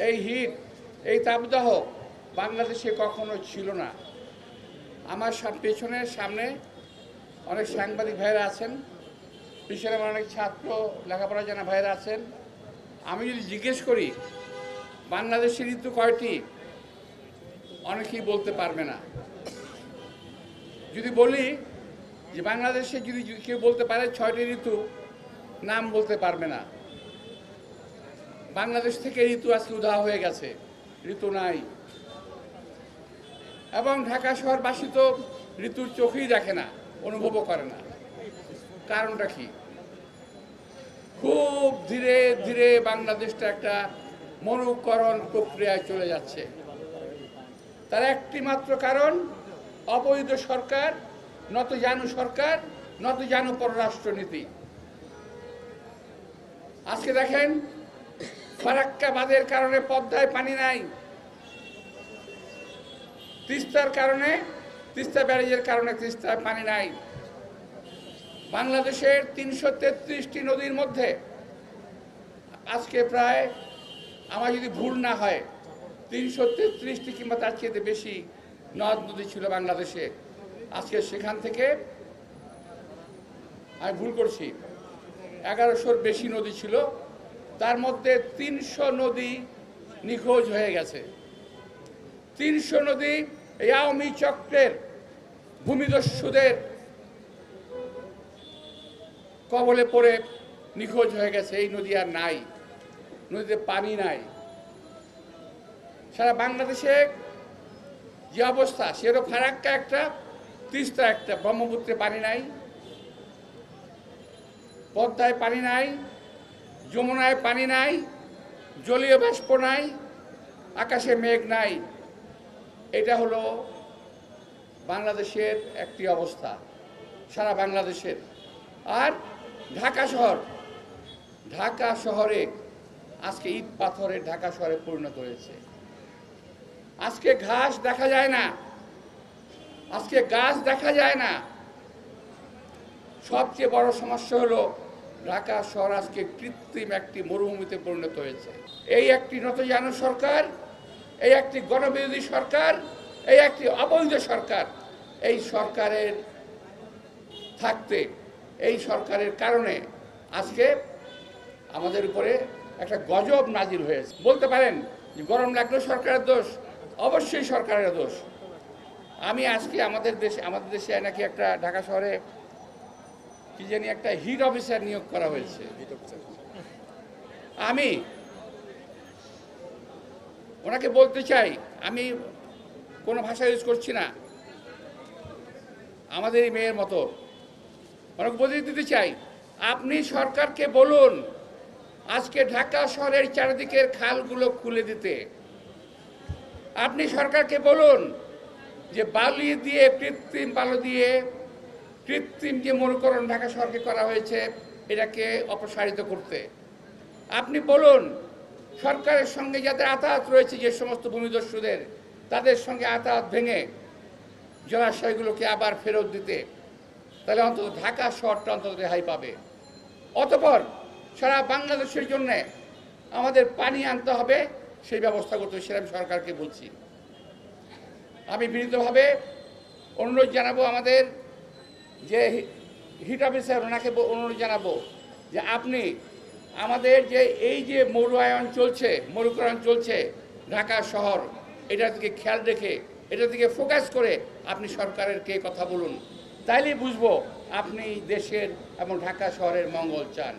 এই হিট, এই তাপদাহ বাংলাদেশে কখনো ছিল না। আমার পেছনের সামনে অনেক সাংবাদিক ভাইরা আছেন, পিছনে আমার অনেক ছাত্র লেখাপড়া জানা ভাইরা আছেন। আমি যদি জিজ্ঞেস করি বাংলাদেশের ঋতু কয়টি, অনেকেই বলতে পারবে না। যদি বলি যে বাংলাদেশে যদি কেউ বলতে পারে 6টি ঋতু, নাম বলতে পারবে না। বাংলাদেশ থেকে ঋতু আজকে উধাও হয়ে গেছে, ঋতু নাই। এবং ঢাকা শহরবাসী তো ঋতুর চোখেই দেখে না, অনুভবও করে না। কারণটা কি? খুব ধীরে ধীরে বাংলাদেশটা একটা মরুকরণ প্রক্রিয়ায় চলে যাচ্ছে। তার একটি মাত্র কারণ অবৈধ সরকার, নতজানু সরকার, নতজানু পররাষ্ট্রনীতি। আজকে দেখেন ফারাক্কা বাঁধের কারণে পদ্মায় পানি নাই, তিস্তার কারণে, তিস্তা ব্যারেজের কারণে তিস্তায় পানি নাই। বাংলাদেশের 333টি নদীর মধ্যে আজকে প্রায়, আমার যদি ভুল না হয়, 333টি কিংবা তার চেয়ে বেশি নদ নদী ছিল বাংলাদেশে। আজকে সেখান থেকে, আমি ভুল করছি, 1100-র বেশি নদী ছিল। তার মধ্যে 300 নদী নিখোঁজ হয়ে গেছে। 300 নদী এই আওয়ামী চক্রের ভূমিদস্যুদের কবলে পড়ে নিখোঁজ হয়ে গেছে। এই নদী আর নাই, নদীতে পানি নাই। সারা বাংলাদেশে যে অবস্থা, সেরকম ফারাক্কা একটা, তিস্তা একটা, ব্রহ্মপুত্রে পানি নাই, পদ্মায় পানি নাই, যমুনায় পানি নাই, জলীয় বাষ্প নাই, আকাশে মেঘ নাই। এটা হলো বাংলাদেশের একটি অবস্থা, সারা বাংলাদেশের। আর ঢাকা শহর, ঢাকা শহরে আজকে ইট পাথরের ঢাকা শহরে পরিণত হয়েছে। আজকে ঘাস দেখা যায় না, আজকে গাছ দেখা যায় না। সবচেয়ে বড় সমস্যা হলো ঢাকা শহর আজকে কৃত্রিম একটি মরুভূমিতে পরিণত হয়েছে। এই একটি নতজানু সরকার, এই একটি গণবিরোধী সরকার, এই একটি অবৈধ সরকার, এই সরকারের থাকতে, এই সরকারের কারণে আজকে আমাদের উপরে একটা গজব নাজিল হয়েছে। বলতে পারেন যে গরম লাগলো সরকারের দোষ, অবশ্যই সরকারের দোষ। আমি আজকে আমাদের দেশে নাকি একটা ঢাকা শহরে কি জানি একটা হিট অফিসার নিয়োগ করা হয়েছে। আমি ওনাকে বলতে চাই, আমি কোনো ভাষা ইউজ করছি না, আমাদের এই মেয়ের মতো ওনাকে বলে দিতে চাই, আপনি সরকারকে বলুন আজকে ঢাকা শহরের চারিদিকের খালগুলো খুলে দিতে। আপনি সরকারকে বলুন যে বালি দিয়ে, কৃত্রিম বালু দিয়ে, কৃত্রিম যে মরুকরণ ঢাকা শহরকে করা হয়েছে, এটাকে অপসারিত করতে। আপনি বলুন সরকারের সঙ্গে যাদের আতাত রয়েছে, যে সমস্ত ভূমিদস্যুদের, তাদের সঙ্গে আতাত ভেঙে জলাশয়গুলোকে আবার ফেরত দিতে। তাহলে অন্তত ঢাকা শহরটা অন্তত রেহাই পাবে। অতঃপর সারা বাংলাদেশের জন্য আমাদের পানি আনতে হবে, সেই ব্যবস্থা করতে হবে। সেটা আমি সরকারকে বলছি। আমি বিনীতভাবে অনুরোধ জানাবো আমাদের যে হিট অফিসার, ওনাকে অনুরোধ জানাবো যে আপনি আমাদের যে এই যে মরুয়ায়ন চলছে, মরুকরণ চলছে ঢাকা শহর, এটা থেকে খেয়াল রেখে, এটা থেকে ফোকাস করে আপনি সরকারের কে কথা বলুন। তাইলেই বুঝবো আপনি দেশের এবং ঢাকা শহরের মঙ্গল চান।